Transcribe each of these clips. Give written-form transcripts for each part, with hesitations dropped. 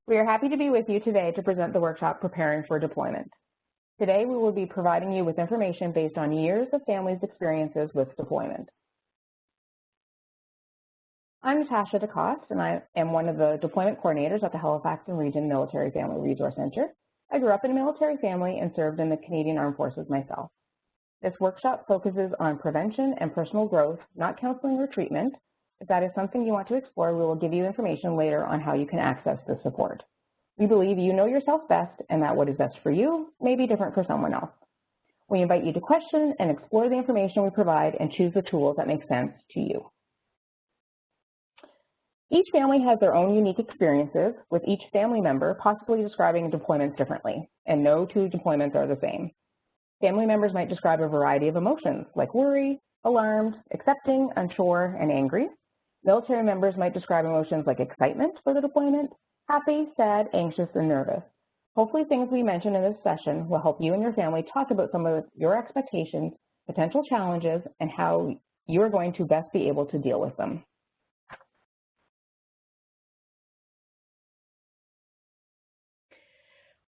We are happy to be with you today to present the workshop Preparing for Deployment. Today, we will be providing you with information based on years of families' experiences with deployment. I'm Natasha and I am one of the deployment coordinators at the Halifax and Region Military Family Resource Center. I grew up in a military family and served in the Canadian Armed Forces myself. This workshop focuses on prevention and personal growth, not counseling or treatment. If that is something you want to explore, we will give you information later on how you can access this support. We believe you know yourself best and that what is best for you may be different for someone else. We invite you to question and explore the information we provide and choose the tools that make sense to you. Each family has their own unique experiences, with each family member possibly describing deployments differently, and no two deployments are the same. Family members might describe a variety of emotions like worry, alarmed, accepting, unsure, and angry. Military members might describe emotions like excitement for the deployment, happy, sad, anxious, and nervous. Hopefully things we mention in this session will help you and your family talk about some of your expectations, potential challenges, and how you are going to best be able to deal with them.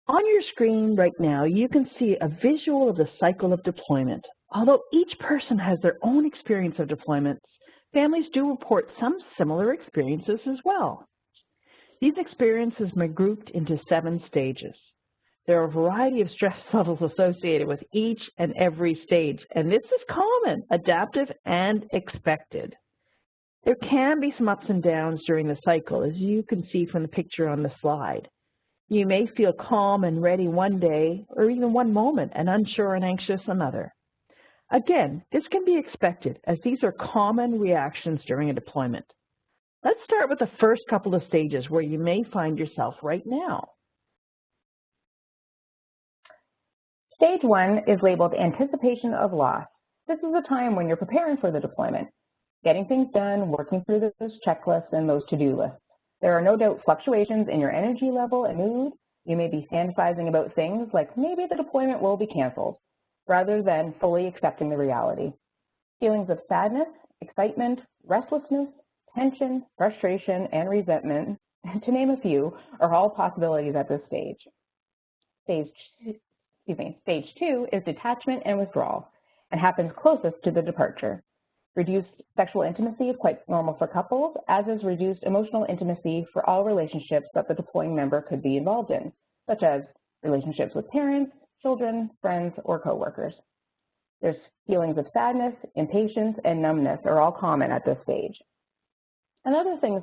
On your screen right now, you can see a visual of the cycle of deployment. Although each person has their own experience of deployments, families do report some similar experiences as well. These experiences may be grouped into 7 stages. There are a variety of stress levels associated with each and every stage, and this is common, adaptive, and expected. There can be some ups and downs during the cycle, as you can see from the picture on the slide. You may feel calm and ready one day, or even one moment, and unsure and anxious another. Again, this can be expected, as these are common reactions during a deployment. Let's start with the first couple of stages where you may find yourself right now. Stage 1 is labeled Anticipation of Loss. This is a time when you're preparing for the deployment, getting things done, working through those checklists and those to-do lists. There are no doubt fluctuations in your energy level and mood. You may be fantasizing about things like maybe the deployment will be canceled, rather than fully accepting the reality. Feelings of sadness, excitement, restlessness, tension, frustration, and resentment, to name a few, are all possibilities at this stage. Stage 2 is detachment and withdrawal, and happens closest to the departure. Reduced sexual intimacy is quite normal for couples, as is reduced emotional intimacy for all relationships that the deploying member could be involved in, such as relationships with parents, children, friends, or coworkers. There's feelings of sadness, impatience, and numbness are all common at this stage. Another thing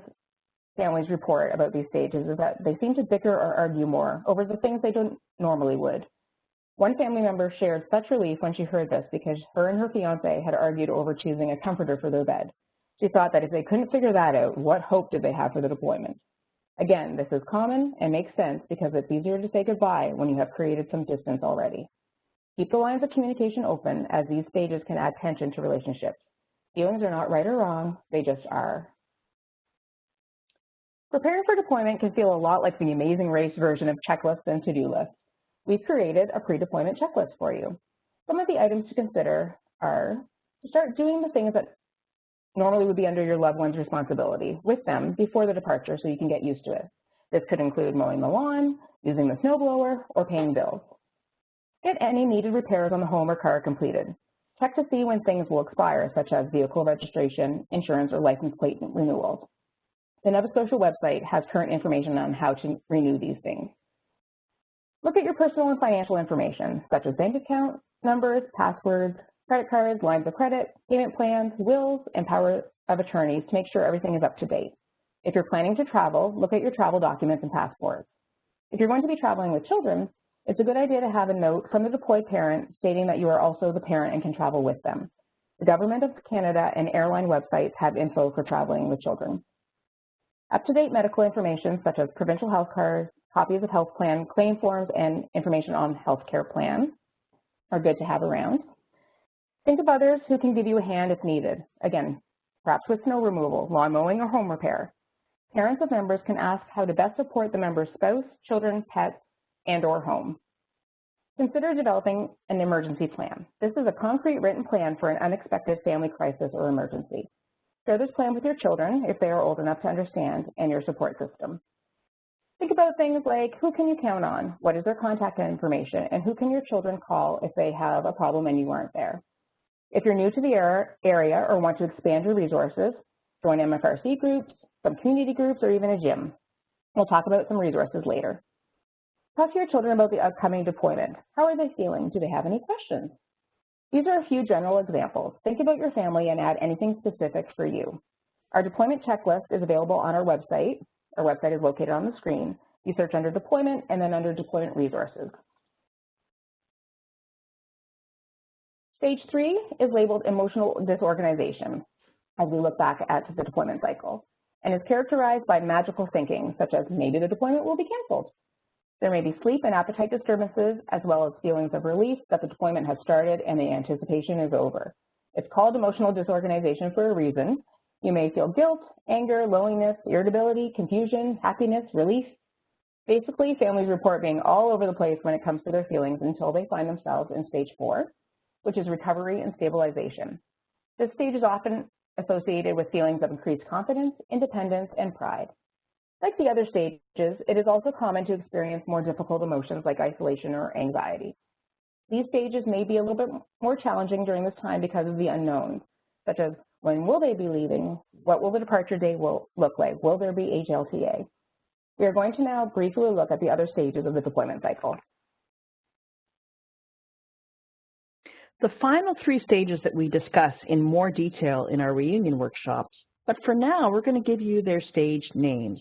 families report about these stages is that they seem to bicker or argue more over the things they don't normally would. One family member shared such relief when she heard this because her and her fiance had argued over choosing a comforter for their bed. She thought that if they couldn't figure that out, what hope did they have for the deployment? Again, this is common and makes sense because it's easier to say goodbye when you have created some distance already. Keep the lines of communication open, as these stages can add tension to relationships. Feelings are not right or wrong, they just are. Preparing for deployment can feel a lot like the Amazing Race version of checklists and to-do lists. We've created a pre-deployment checklist for you. Some of the items to consider are to start doing the things that normally would be under your loved one's responsibility with them before the departure so you can get used to it. This could include mowing the lawn, using the snowblower, or paying bills. Get any needed repairs on the home or car completed. Check to see when things will expire, such as vehicle registration, insurance, or license plate renewals. The Nova Scotia website has current information on how to renew these things. Look at your personal and financial information, such as bank account numbers, passwords, credit cards, lines of credit, payment plans, wills, and power of attorneys to make sure everything is up to date. If you're planning to travel, look at your travel documents and passports. If you're going to be traveling with children, it's a good idea to have a note from the deployed parent stating that you are also the parent and can travel with them. The Government of Canada and airline websites have info for traveling with children. Up-to-date medical information, such as provincial health cards, copies of health plan, claim forms, and information on healthcare plans are good to have around. Think of others who can give you a hand if needed. Again, perhaps with snow removal, lawn mowing, or home repair. Parents of members can ask how to best support the member's spouse, children, pets, and/or home. Consider developing an emergency plan. This is a concrete written plan for an unexpected family crisis or emergency. Share this plan with your children if they are old enough to understand and your support system. Think about things like who can you count on, what is their contact information, and who can your children call if they have a problem and you aren't there. If you're new to the area or want to expand your resources, join MFRC groups, some community groups, or even a gym. We'll talk about some resources later. Talk to your children about the upcoming deployment. How are they feeling? Do they have any questions? These are a few general examples. Think about your family and add anything specific for you. Our deployment checklist is available on our website. Our website is located on the screen. You search under deployment and then under deployment resources. Stage 3 is labeled emotional disorganization as we look back at the deployment cycle and is characterized by magical thinking, such as maybe the deployment will be canceled. There may be sleep and appetite disturbances, as well as feelings of relief that the deployment has started and the anticipation is over. It's called emotional disorganization for a reason. You may feel guilt, anger, loneliness, irritability, confusion, happiness, relief. Basically, families report being all over the place when it comes to their feelings until they find themselves in stage 4, which is recovery and stabilization. This stage is often associated with feelings of increased confidence, independence, and pride. Like the other stages, it is also common to experience more difficult emotions like isolation or anxiety. These stages may be a little bit more challenging during this time because of the unknowns, such as when will they be leaving? What will the departure day look like? Will there be HLTA? We are going to now briefly look at the other stages of the deployment cycle. The final 3 stages that we discuss in more detail in our reunion workshops, but for now we're going to give you their stage names.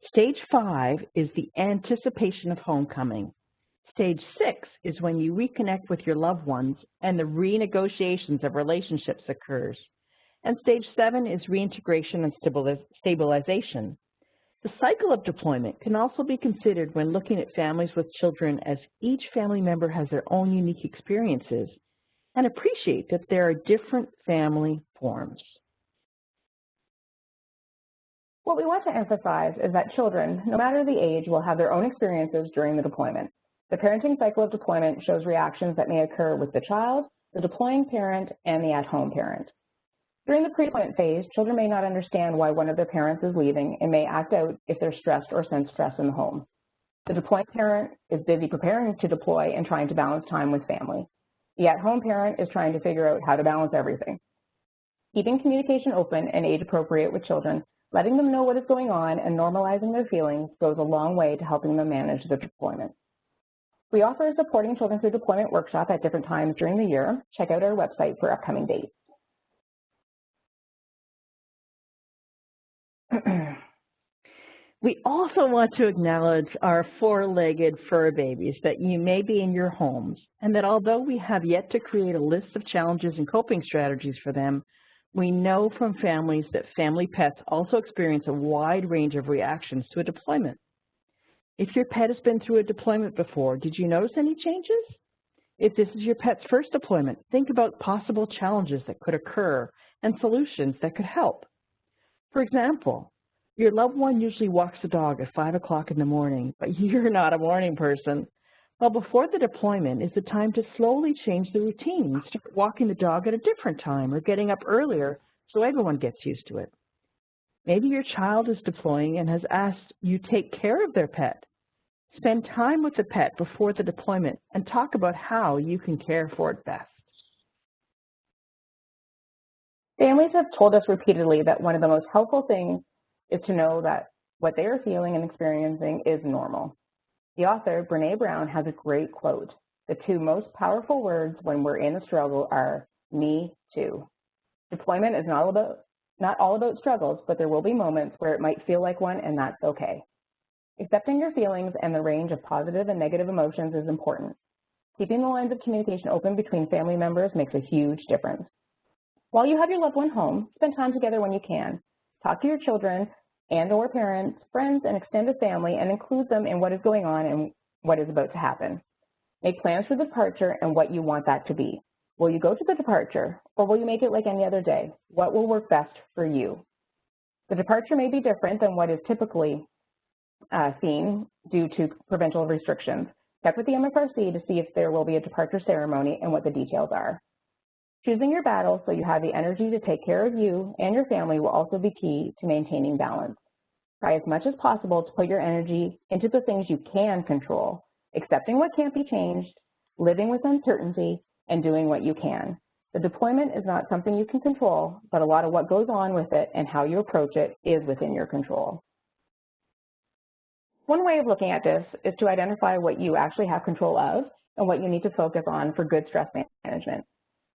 Stage 5 is the anticipation of homecoming. Stage 6 is when you reconnect with your loved ones and the renegotiations of relationships occurs. And stage 7 is reintegration and stabilization. The cycle of deployment can also be considered when looking at families with children, as each family member has their own unique experiences, and appreciate that there are different family forms. What we want to emphasize is that children, no matter the age, will have their own experiences during the deployment. The parenting cycle of deployment shows reactions that may occur with the child, the deploying parent, and the at-home parent. During the pre-deployment phase, children may not understand why one of their parents is leaving and may act out if they're stressed or sense stress in the home. The deploying parent is busy preparing to deploy and trying to balance time with family. The at-home parent is trying to figure out how to balance everything. Keeping communication open and age-appropriate with children, letting them know what is going on, and normalizing their feelings goes a long way to helping them manage the deployment. We offer a Supporting Children Through Deployment workshop at different times during the year. Check out our website for upcoming dates. We also want to acknowledge our 4-legged fur babies that you may be in your homes, and that although we have yet to create a list of challenges and coping strategies for them, we know from families that family pets also experience a wide range of reactions to a deployment. If your pet has been through a deployment before, did you notice any changes? If this is your pet's first deployment, think about possible challenges that could occur and solutions that could help. For example, your loved one usually walks the dog at 5 o'clock in the morning, but you're not a morning person. Well, before the deployment is the time to slowly change the routine. Start walking the dog at a different time or getting up earlier so everyone gets used to it. Maybe your child is deploying and has asked you take care of their pet. Spend time with the pet before the deployment and talk about how you can care for it best. Families have told us repeatedly that one of the most helpful things is to know that what they are feeling and experiencing is normal. The author, Brene Brown, has a great quote. The 2 most powerful words when we're in a struggle are, me too. Deployment is not all about struggles, but there will be moments where it might feel like one, and that's okay. Accepting your feelings and the range of positive and negative emotions is important. Keeping the lines of communication open between family members makes a huge difference. While you have your loved one home, spend time together when you can. Talk to your children and/or parents, friends, and extended family, and include them in what is going on and what is about to happen. Make plans for the departure and what you want that to be. Will you go to the departure, or will you make it like any other day? What will work best for you? The departure may be different than what is typically seen due to provincial restrictions. Check with the MFRC to see if there will be a departure ceremony and what the details are. Choosing your battles so you have the energy to take care of you and your family will also be key to maintaining balance. Try as much as possible to put your energy into the things you can control, accepting what can't be changed, living with uncertainty, and doing what you can. The deployment is not something you can control, but a lot of what goes on with it and how you approach it is within your control. One way of looking at this is to identify what you actually have control of and what you need to focus on for good stress management.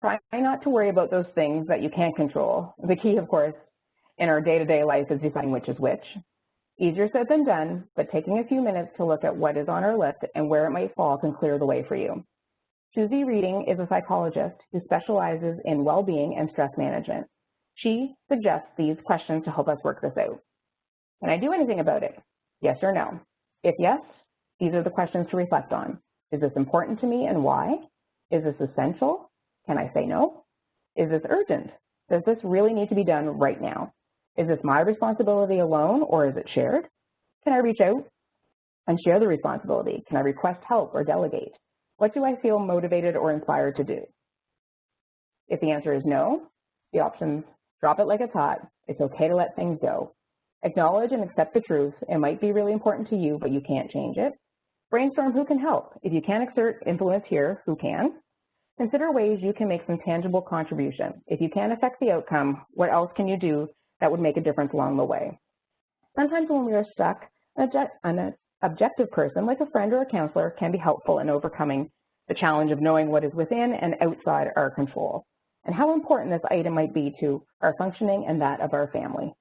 Try not to worry about those things that you can't control. The key, of course, in our day-to-day life is deciding which is which. Easier said than done, but taking a few minutes to look at what is on our list and where it might fall can clear the way for you. Susie Reading is a psychologist who specializes in well-being and stress management. She suggests these questions to help us work this out. Can I do anything about it? Yes or no? If yes, these are the questions to reflect on. Is this important to me and why? Is this essential? Can I say no? Is this urgent? Does this really need to be done right now? Is this my responsibility alone or is it shared? Can I reach out and share the responsibility? Can I request help or delegate? What do I feel motivated or inspired to do? If the answer is no, the options drop it like it's hot. It's okay to let things go. Acknowledge and accept the truth. It might be really important to you, but you can't change it. Brainstorm who can help. If you can't exert influence here, who can? Consider ways you can make some tangible contribution. If you can't affect the outcome, what else can you do that would make a difference along the way? Sometimes when we are stuck, an objective person, like a friend or a counselor, can be helpful in overcoming the challenge of knowing what is within and outside our control, and how important this item might be to our functioning and that of our family.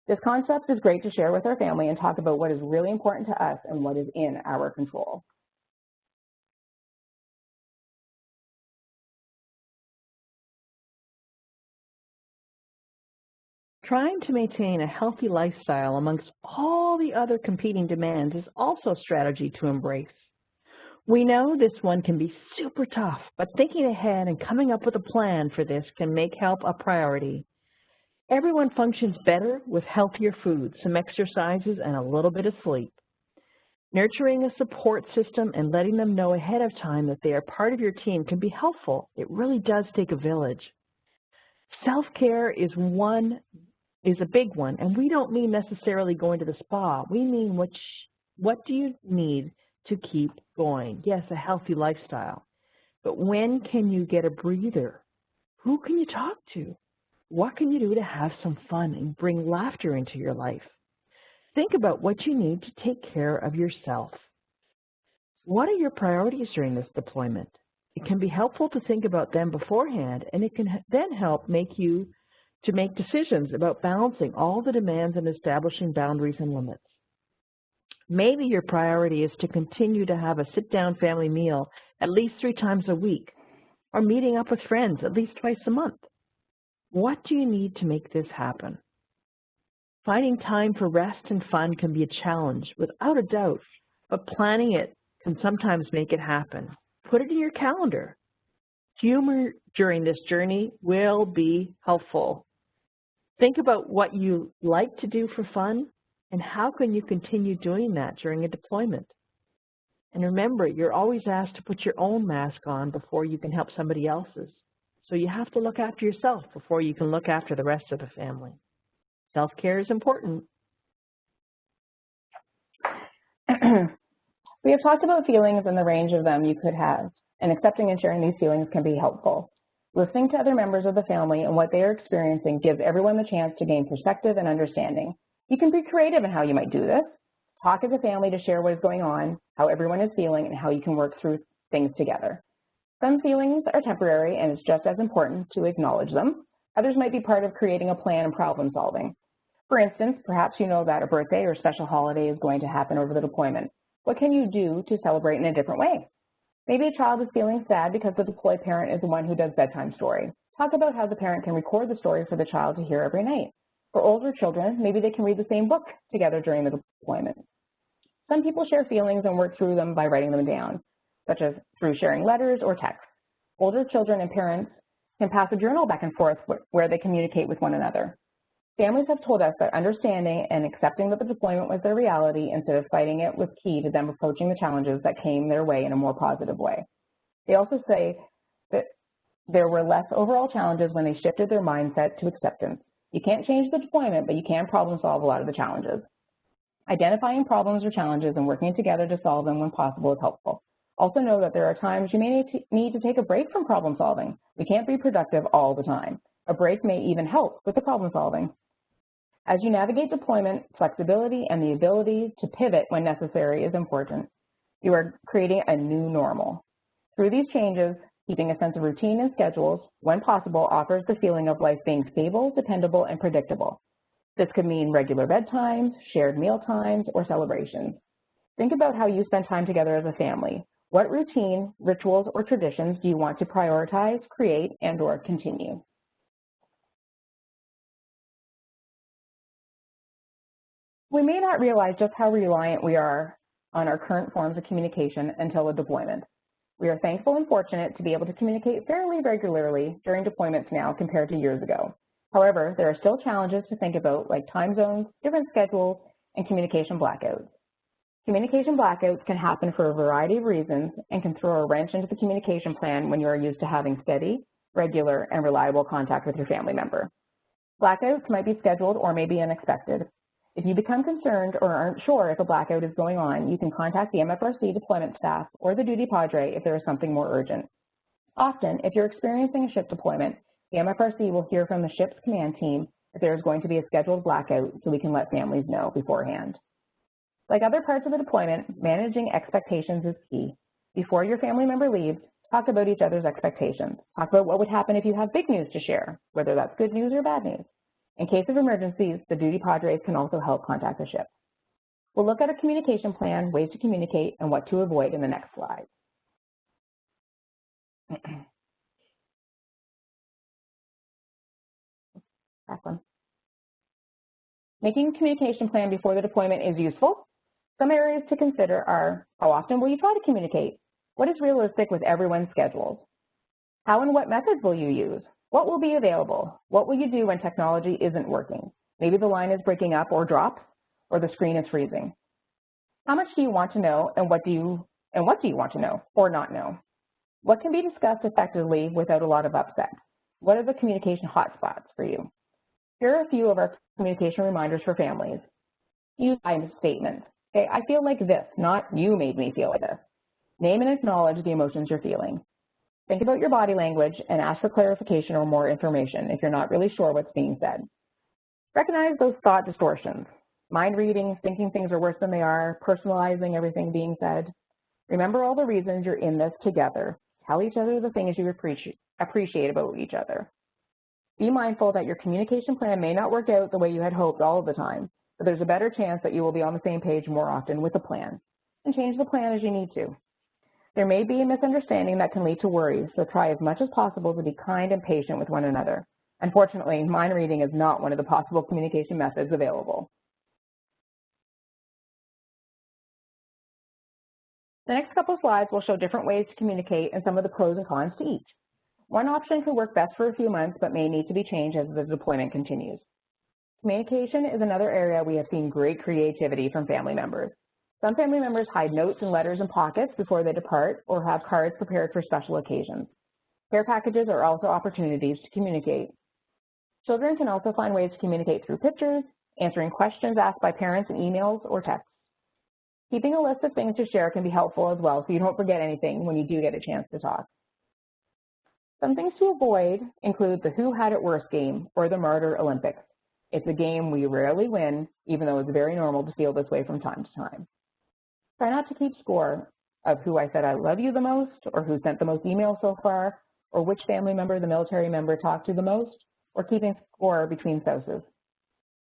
This concept is great to share with our family and talk about what is really important to us and what is in our control. Trying to maintain a healthy lifestyle amongst all the other competing demands is also a strategy to embrace. We know this one can be super tough, but thinking ahead and coming up with a plan for this can make health a priority. Everyone functions better with healthier food, some exercises, and a little bit of sleep. Nurturing a support system and letting them know ahead of time that they are part of your team can be helpful. It really does take a village. Self-care is a big one, and we don't mean necessarily going to the spa. We mean what do you need to keep going? Yes, a healthy lifestyle. But when can you get a breather? Who can you talk to? What can you do to have some fun and bring laughter into your life? Think about what you need to take care of yourself. What are your priorities during this deployment? It can be helpful to think about them beforehand, and it can then help make decisions about balancing all the demands and establishing boundaries and limits. Maybe your priority is to continue to have a sit-down family meal at least 3 times a week, or meeting up with friends at least twice a month. What do you need to make this happen? Finding time for rest and fun can be a challenge, without a doubt, but planning it can sometimes make it happen. Put it in your calendar. Humor during this journey will be helpful. Think about what you like to do for fun and how can you continue doing that during a deployment. And remember, you're always asked to put your own mask on before you can help somebody else's. So you have to look after yourself before you can look after the rest of the family. Self-care is important. We have talked about feelings and the range of them you could have, and accepting and sharing these feelings can be helpful. Listening to other members of the family and what they are experiencing gives everyone the chance to gain perspective and understanding. You can be creative in how you might do this. Talk as a family to share what is going on, how everyone is feeling, and how you can work through things together. Some feelings are temporary, and it's just as important to acknowledge them. Others might be part of creating a plan and problem solving. For instance, perhaps you know that a birthday or special holiday is going to happen over the deployment. What can you do to celebrate in a different way? Maybe a child is feeling sad because the deployed parent is the one who does bedtime story. Talk about how the parent can record the story for the child to hear every night. For older children, maybe they can read the same book together during the deployment. Some people share feelings and work through them by writing them down, such as through sharing letters or texts. Older children and parents can pass a journal back and forth where they communicate with one another. Families have told us that understanding and accepting that the deployment was their reality instead of fighting it was key to them approaching the challenges that came their way in a more positive way. They also say that there were less overall challenges when they shifted their mindset to acceptance. You can't change the deployment, but you can problem solve a lot of the challenges. Identifying problems or challenges and working together to solve them when possible is helpful. Also know that there are times you may need to take a break from problem solving. We can't be productive all the time. A break may even help with the problem solving. As you navigate deployment, flexibility and the ability to pivot when necessary is important. You are creating a new normal. Through these changes, keeping a sense of routine and schedules, when possible, offers the feeling of life being stable, dependable, and predictable. This could mean regular bedtimes, shared meal times, or celebrations. Think about how you spend time together as a family. What routine, rituals, or traditions do you want to prioritize, create, and/or continue? We may not realize just how reliant we are on our current forms of communication until a deployment. We are thankful and fortunate to be able to communicate fairly regularly during deployments now compared to years ago. However, there are still challenges to think about like time zones, different schedules, and communication blackouts. Communication blackouts can happen for a variety of reasons and can throw a wrench into the communication plan when you are used to having steady, regular, and reliable contact with your family member. Blackouts might be scheduled or may be unexpected. If you become concerned or aren't sure if a blackout is going on, you can contact the MFRC deployment staff or the duty padre if there is something more urgent. Often, if you're experiencing a ship deployment, the MFRC will hear from the ship's command team if there is going to be a scheduled blackout so we can let families know beforehand. Like other parts of the deployment, managing expectations is key. Before your family member leaves, talk about each other's expectations. Talk about what would happen if you have big news to share, whether that's good news or bad news. In case of emergencies, the duty padres can also help contact the ship. We'll look at a communication plan, ways to communicate, and what to avoid in the next slide. Making a communication plan before the deployment is useful. Some areas to consider are, how often will you try to communicate? What is realistic with everyone's schedules? How and what methods will you use? What will be available? What will you do when technology isn't working? Maybe the line is breaking up or drops, or the screen is freezing. How much do you want to know, and what do you want to know or not know? What can be discussed effectively without a lot of upset? What are the communication hotspots for you? Here are a few of our communication reminders for families. Use I statements. Okay, I feel like this, not you made me feel like this. Name and acknowledge the emotions you're feeling. Think about your body language and ask for clarification or more information if you're not really sure what's being said. Recognize those thought distortions. Mind reading, thinking things are worse than they are, personalizing everything being said. Remember all the reasons you're in this together. Tell each other the things you appreciate about each other. Be mindful that your communication plan may not work out the way you had hoped all of the time, but there's a better chance that you will be on the same page more often with the plan. And change the plan as you need to. There may be a misunderstanding that can lead to worries, so try as much as possible to be kind and patient with one another. Unfortunately, mind reading is not one of the possible communication methods available. The next couple slides will show different ways to communicate and some of the pros and cons to each. One option could work best for a few months, but may need to be changed as the deployment continues. Communication is another area we have seen great creativity from family members. Some family members hide notes and letters in pockets before they depart or have cards prepared for special occasions. Care packages are also opportunities to communicate. Children can also find ways to communicate through pictures, answering questions asked by parents in emails or texts. Keeping a list of things to share can be helpful as well so you don't forget anything when you do get a chance to talk. Some things to avoid include the Who Had It Worse game or the Martyr Olympics. It's a game we rarely win, even though it's very normal to feel this way from time to time. Try not to keep score of who I said I love you the most, or who sent the most emails so far, or which family member the military member talked to the most, or keeping score between spouses.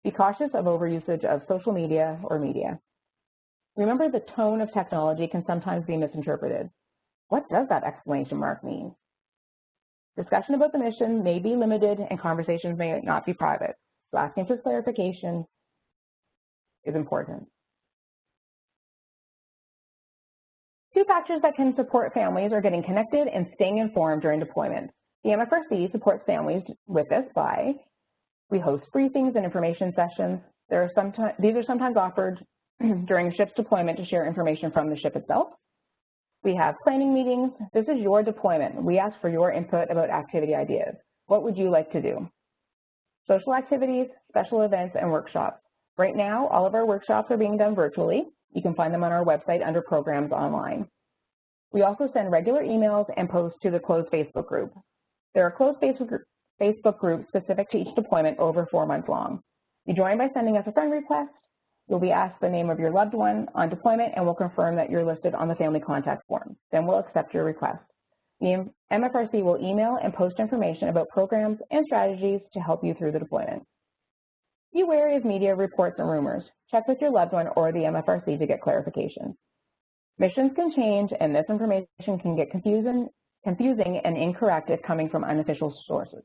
Be cautious of overusage of social media or media. Remember, the tone of technology can sometimes be misinterpreted. What does that exclamation mark mean? Discussion about the mission may be limited and conversations may not be private, so asking for clarification is important. Two factors that can support families are getting connected and staying informed during deployment. The MFRC supports families with this by, we host briefings and information sessions. These are sometimes offered during a ship's deployment to share information from the ship itself. We have planning meetings. This is your deployment. We ask for your input about activity ideas. What would you like to do? Social activities, special events, and workshops. Right now, all of our workshops are being done virtually. You can find them on our website under Programs Online. We also send regular emails and posts to the closed Facebook group. There are closed Facebook groups specific to each deployment over 4 months long. You join by sending us a friend request. You'll be asked the name of your loved one on deployment, and we'll confirm that you're listed on the family contact form. Then we'll accept your request. The MFRC will email and post information about programs and strategies to help you through the deployment. Be wary of media reports and rumors. Check with your loved one or the MFRC to get clarification. Missions can change, and this information can get confusing and incorrect if coming from unofficial sources.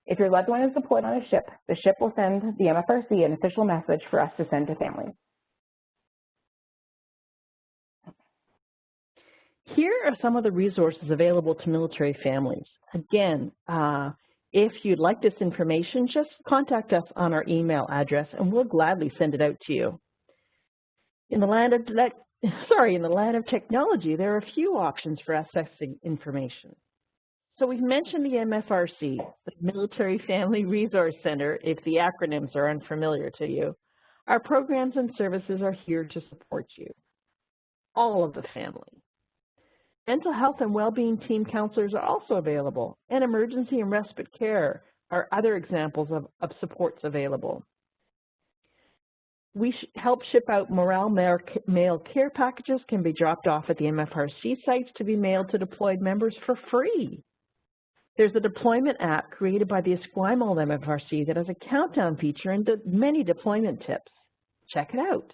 If your loved one is deployed on a ship, the ship will send the MFRC an official message for us to send to families. Here are some of the resources available to military families. Again, if you'd like this information, just contact us on our email address and we'll gladly send it out to you. In the land of technology, there are a few options for accessing information. So we've mentioned the MFRC, the Military Family Resource Center, if the acronyms are unfamiliar to you. Our programs and services are here to support you, all of the family. Mental health and well-being team counselors are also available, and emergency and respite care are other examples of supports available. We help ship out morale mail care packages, can be dropped off at the MFRC sites to be mailed to deployed members for free. There's a deployment app created by the Esquimalt MFRC that has a countdown feature and many deployment tips. Check it out.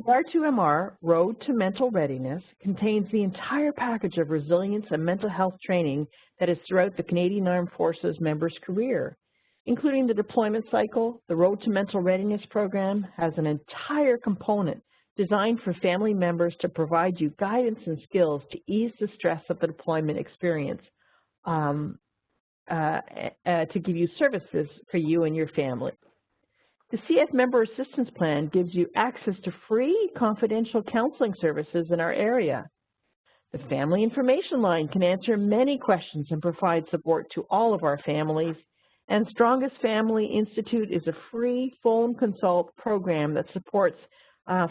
R2MR, Road to Mental Readiness, contains the entire package of resilience and mental health training that is throughout the Canadian Armed Forces member's career, including the deployment cycle. The Road to Mental Readiness program has an entire component designed for family members to provide you guidance and skills to ease the stress of the deployment experience, to give you services for you and your family. The CF Member Assistance Plan gives you access to free confidential counseling services in our area. The Family Information Line can answer many questions and provide support to all of our families. And Strongest Family Institute is a free phone consult program that supports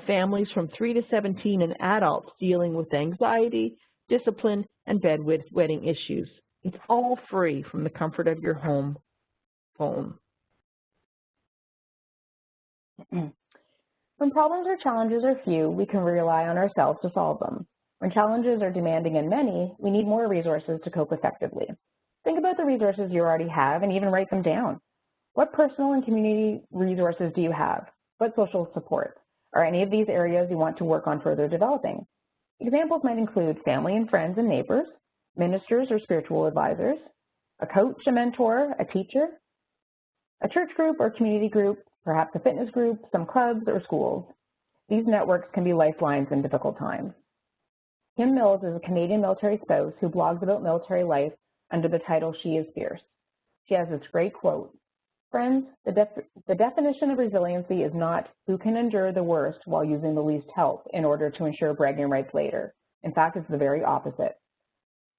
families from 3 to 17 and adults dealing with anxiety, discipline, and bedwetting issues. It's all free from the comfort of your home phone. When problems or challenges are few, we can rely on ourselves to solve them. When challenges are demanding and many, we need more resources to cope effectively. Think about the resources you already have and even write them down. What personal and community resources do you have? What social support? Are any of these areas you want to work on further developing? Examples might include family and friends and neighbors, ministers or spiritual advisors, a coach, a mentor, a teacher, a church group or community group, perhaps a fitness group, some clubs or schools. These networks can be lifelines in difficult times. Kim Mills is a Canadian military spouse who blogs about military life under the title She is Fierce. She has this great quote, "Friends, the definition of resiliency is not who can endure the worst while using the least help in order to ensure bragging rights later. In fact, it's the very opposite.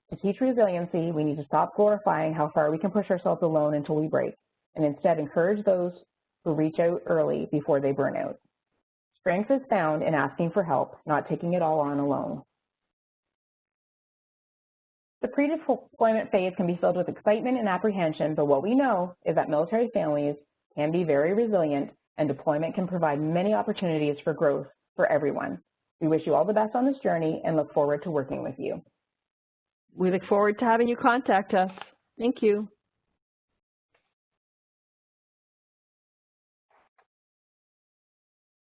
To teach resiliency, we need to stop glorifying how far we can push ourselves alone until we break, and instead encourage those who reach out early before they burn out. Strength is found in asking for help, not taking it all on alone." The pre-deployment phase can be filled with excitement and apprehension, but what we know is that military families can be very resilient and deployment can provide many opportunities for growth for everyone. We wish you all the best on this journey and look forward to working with you. We look forward to having you contact us. Thank you.